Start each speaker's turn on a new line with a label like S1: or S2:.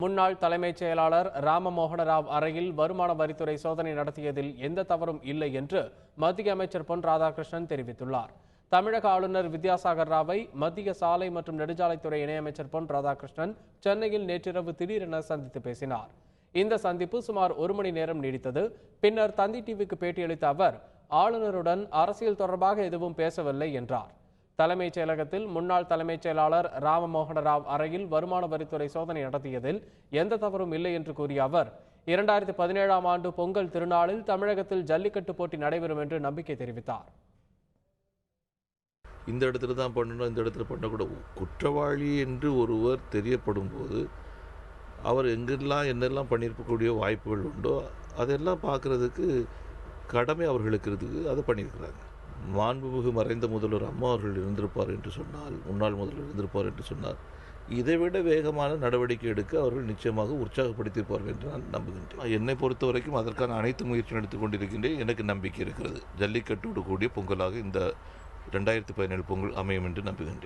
S1: முன்னாள் தலைமைச் செயலாளர் ராமமோகன ராவ் அறையில் வருமான வரித்துறை சோதனை நடத்தியதில் எந்த தவறும் இல்லை என்று மத்திய அமைச்சர் பொன் ராதாகிருஷ்ணன் தெரிவித்துள்ளார். தமிழக ஆளுநர் வித்யாசாகர் ராவை மத்திய சாலை மற்றும் நெடுஞ்சாலைத்துறை இணையமைச்சர் பொன் ராதாகிருஷ்ணன் சென்னையில் நேற்றிரவு திடீரென சந்தித்து பேசினார். இந்த சந்திப்பு சுமார் 1 மணி நேரம் நீடித்தது. பின்னர் தந்தி டிவிக்கு பேட்டியளித்த அவர், ஆளுநருடன் அரசியல் தொடர்பாக எதுவும் பேசவில்லை என்றார். தலைமைச் செயலகத்தில் முன்னாள் தலைமைச் செயலாளர் ராமமோகன ராவ் அறையில் வருமான வரித்துறை சோதனை நடத்தியதில் எந்த தவறும் இல்லை என்று கூறிய அவர், 2017ஆம் ஆண்டு பொங்கல் திருநாளில் தமிழகத்தில் ஜல்லிக்கட்டு போட்டி நடைபெறும் என்று நம்பிக்கை தெரிவித்தார்.
S2: இந்த இடத்துல தான் பண்ணணும், இந்த இடத்துல பண்ணக்கூட குற்றவாளி என்று ஒருவர் தெரியப்படும் போது அவர் எங்கெல்லாம் என்னெல்லாம் பண்ணியிருக்கக்கூடிய வாய்ப்புகள் உண்டோ அதெல்லாம் பார்க்குறதுக்கு கடமை அவர்களுக்கு இருக்குது. அதை பண்ணியிருக்கிறாங்க. மாண்புமிகு மறைந்த முதல்வர் அம்மா அவர்கள் இருந்திருப்பார் என்று சொன்னால், முன்னாள் முதல்வர் இருந்திருப்பார் என்று சொன்னால், இதைவிட வேகமான நடவடிக்கை எடுக்க அவர்கள் நிச்சயமாக உற்சாகப்படுத்தியிருப்பார்கள் என்று நான் நம்புகின்றேன். என்னை பொறுத்த வரைக்கும் அதற்கான அனைத்து முயற்சியும் எடுத்துக்கொண்டிருக்கின்றேன். எனக்கு நம்பிக்கை இருக்கிறது. ஜல்லிக்கட்டோடு கூடிய பொங்கலாக இந்த 2017 பொங்கல் அமையும் என்று நம்புகின்றேன்.